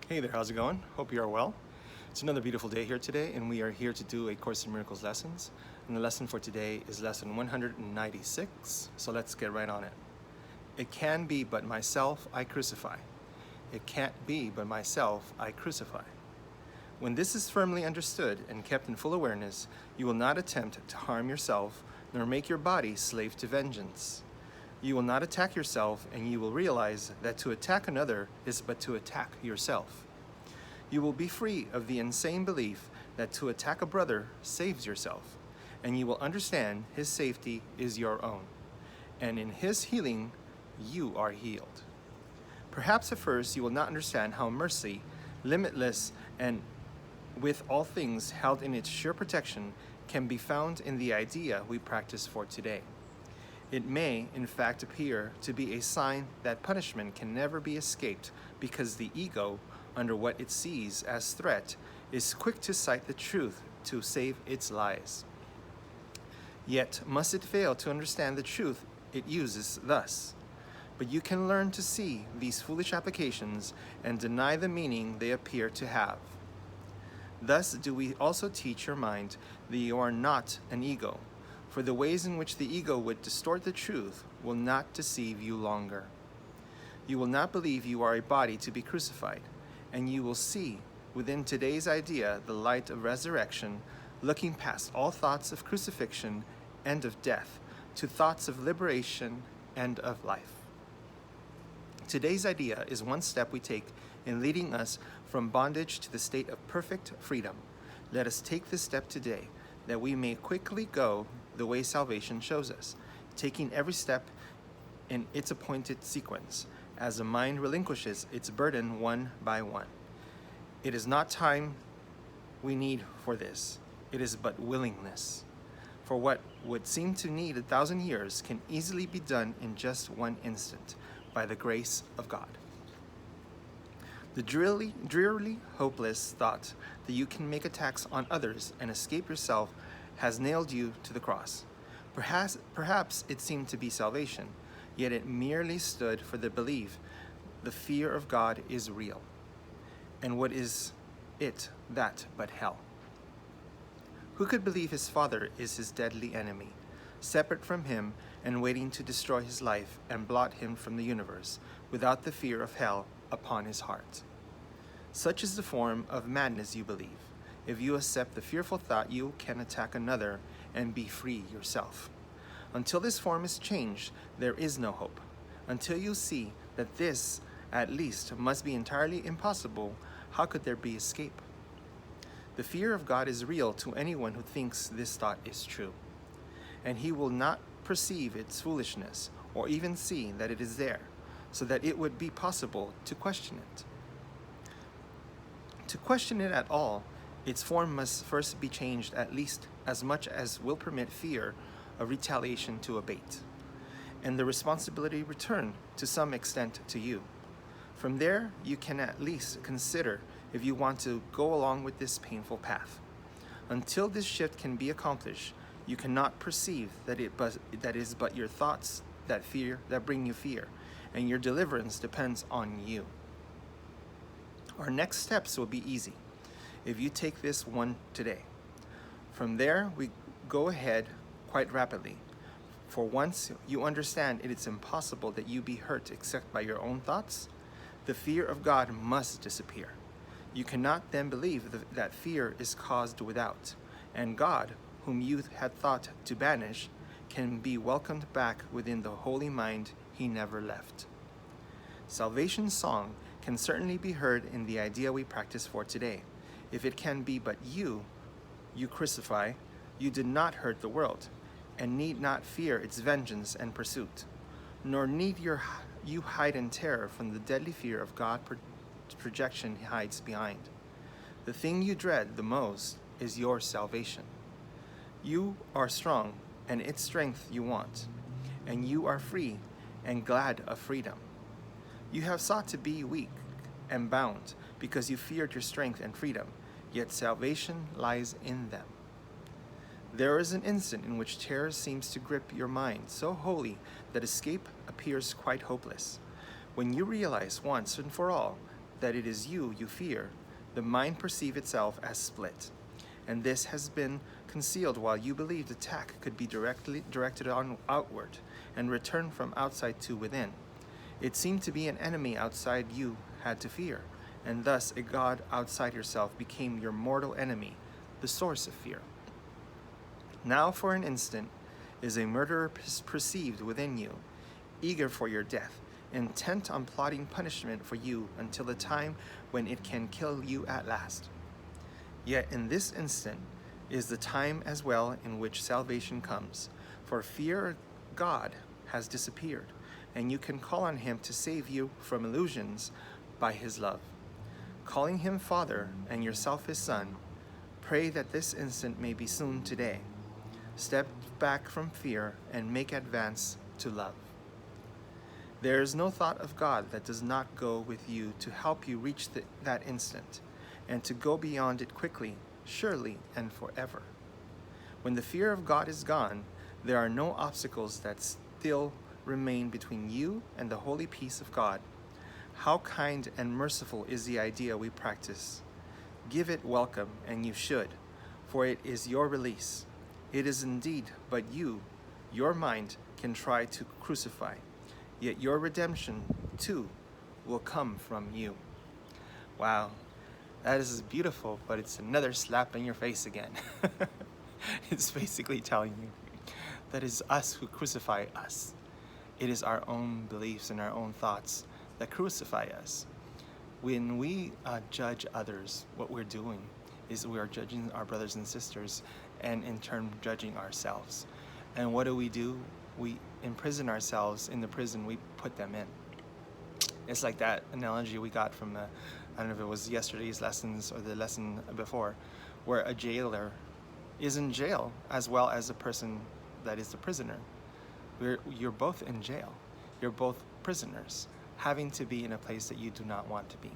Hey there, how's it going? Hope you are well. It's another beautiful day here today, and we are here to do a Course in Miracles lessons. And the lesson for today is lesson 196, so let's get right on it. It can be but myself I crucify. It can't be but myself I crucify. When this is firmly understood and kept in full awareness, you will not attempt to harm yourself, nor make your body slave to vengeance. You will not attack yourself, and you will realize that to attack another is but to attack yourself. You will be free of the insane belief that to attack a brother saves yourself, and you will understand his safety is your own, and in his healing, you are healed. Perhaps at first you will not understand how mercy, limitless and with all things held in its sure protection, can be found in the idea we practice for today. It may, in fact, appear to be a sign that punishment can never be escaped because the ego, under what it sees as threat, is quick to cite the truth to save its lies. Yet must it fail to understand the truth it uses thus. But you can learn to see these foolish applications and deny the meaning they appear to have. Thus do we also teach your mind that you are not an ego, for the ways in which the ego would distort the truth will not deceive you longer. You will not believe you are a body to be crucified, and you will see within today's idea the light of resurrection, looking past all thoughts of crucifixion and of death to thoughts of liberation and of life. Today's idea is one step we take in leading us from bondage to the state of perfect freedom. Let us take this step today, that we may quickly go the way salvation shows us, taking every step in its appointed sequence, as the mind relinquishes its burden one by one. It is not time we need for this, it is but willingness. For what would seem to need 1,000 years can easily be done in just one instant, by the grace of God. The drearily hopeless thought that you can make attacks on others and escape yourself has nailed you to the cross. Perhaps it seemed to be salvation, yet it merely stood for the belief the fear of God is real. And what is it that but hell? Who could believe his father is his deadly enemy, separate from him and waiting to destroy his life and blot him from the universe, without the fear of hell upon his heart? Such is the form of madness you believe, if you accept the fearful thought you can attack another and be free yourself. Until this form is changed, there is no hope. Until you see that this, at least, must be entirely impossible, how could there be escape? The fear of God is real to anyone who thinks this thought is true, and he will not perceive its foolishness or even see that it is there, so that it would be possible to question it. To question it at all, its form must first be changed at least as much as will permit fear of retaliation to abate, and the responsibility return to some extent to you. From there, you can at least consider if you want to go along with this painful path. Until this shift can be accomplished, you cannot perceive that that is but your thoughts that bring you fear, and your deliverance depends on you. Our next steps will be easy if you take this one today. From there, we go ahead quite rapidly. For once you understand it is impossible that you be hurt except by your own thoughts, the fear of God must disappear. You cannot then believe that fear is caused without, and God, whom you had thought to banish, can be welcomed back within the holy mind he never left. Salvation's song can certainly be heard in the idea we practice for today. If it can be but you crucify, you did not hurt the world, and need not fear its vengeance and pursuit, nor need you hide in terror from the deadly fear of God projection hides behind. The thing you dread the most is your salvation. You are strong, and its strength you want, and you are free and glad of freedom. You have sought to be weak and bound because you feared your strength and freedom, yet salvation lies in them. There is an instant in which terror seems to grip your mind so wholly that escape appears quite hopeless. When you realize once and for all that it is you fear, the mind perceives itself as split. And this has been concealed while you believed attack could be directed on outward and return from outside to within. It seemed to be an enemy outside you had to fear, and thus a God outside yourself became your mortal enemy, the source of fear. Now for an instant is a murderer perceived within you, eager for your death, intent on plotting punishment for you until the time when it can kill you at last. Yet in this instant is the time as well in which salvation comes, for fear of God has disappeared, and you can call on him to save you from illusions by his love. Calling him Father and yourself his Son, pray that this instant may be soon today. Step back from fear and make advance to love. There is no thought of God that does not go with you to help you reach that instant, and to go beyond it quickly, surely, and forever. When the fear of God is gone, there are no obstacles that still remain between you and the holy peace of God. How kind and merciful is the idea we practice. Give it welcome, and you should, for it is your release. It is indeed but you, your mind, can try to crucify. Yet your redemption, too, will come from you. Wow, that is beautiful, but it's another slap in your face again. It's basically telling you that it is us who crucify us. It is our own beliefs and our own thoughts that crucify us. When we judge others, what we're doing is we are judging our brothers and sisters, and in turn judging ourselves. And what do? We imprison ourselves in the prison we put them in. It's like that analogy we got from, I don't know if it was yesterday's lessons or the lesson before, where a jailer is in jail as well as a person that is the prisoner. You're both in jail. You're both prisoners, having to be in a place that you do not want to be.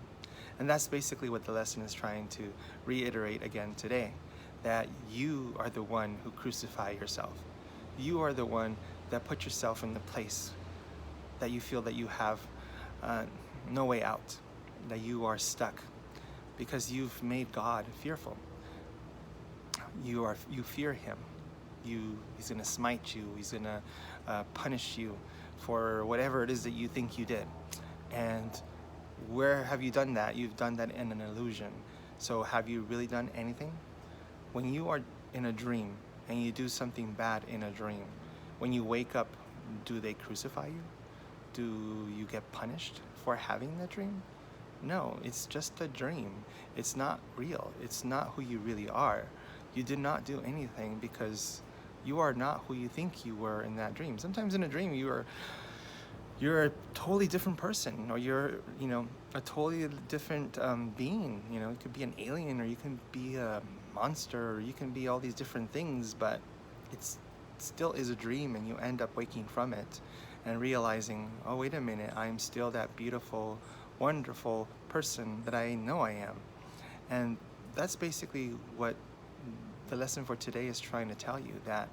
And that's basically what the lesson is trying to reiterate again today, that you are the one who crucify yourself. You are the one that put yourself in the place that you feel that you have no way out, that you are stuck, because you've made God fearful. You fear him. He's gonna smite you. He's gonna punish you for whatever it is that you think you did. And where have you done that? You've done that in an illusion. So have you really done anything? When you are in a dream and you do something bad in a dream, when you wake up, do they crucify you? Do you get punished for having that dream? No, it's just a dream. It's not real. It's not who you really are. You did not do anything because you are not who you think you were in that dream. Sometimes in a dream you're a totally different person, or you're a totally different being. It could be an alien, or you can be a monster, or you can be all these different things, but it still is a dream, and you end up waking from it and realizing, oh, wait a minute, I'm still that beautiful, wonderful person that I know I am. And that's basically what the lesson for today is trying to tell you, that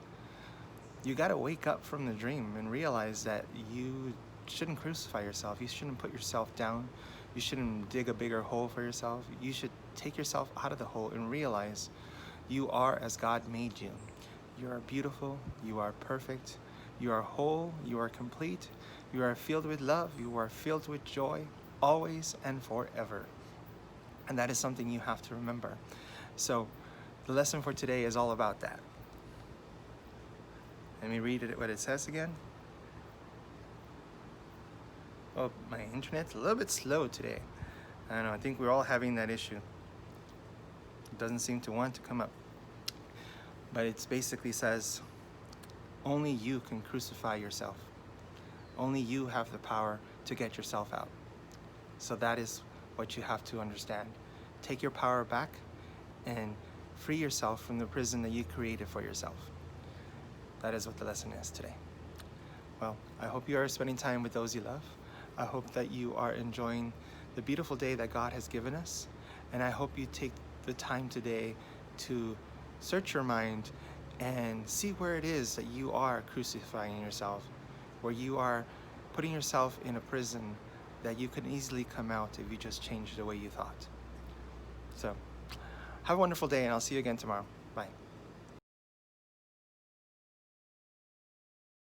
you got to wake up from the dream and realize that you shouldn't crucify yourself. You shouldn't put yourself down. You shouldn't dig a bigger hole for yourself. You should take yourself out of the hole and realize you are as God made you. You are beautiful. You are perfect. You are whole. You are complete. You are filled with love. You are filled with joy, always and forever. And that is something you have to remember. So the lesson for today is all about that. Let me read what it says again. Oh, my internet's a little bit slow today. I don't know, I think we're all having that issue. It doesn't seem to want to come up. But it basically says, only you can crucify yourself. Only you have the power to get yourself out. So that is what you have to understand. Take your power back and free yourself from the prison that you created for yourself. That is what the lesson is today. Well, I hope you are spending time with those you love. I hope that you are enjoying the beautiful day that God has given us. And I hope you take the time today to search your mind and see where it is that you are crucifying yourself, where you are putting yourself in a prison that you can easily come out if you just change the way you thought. So have a wonderful day, and I'll see you again tomorrow. Bye.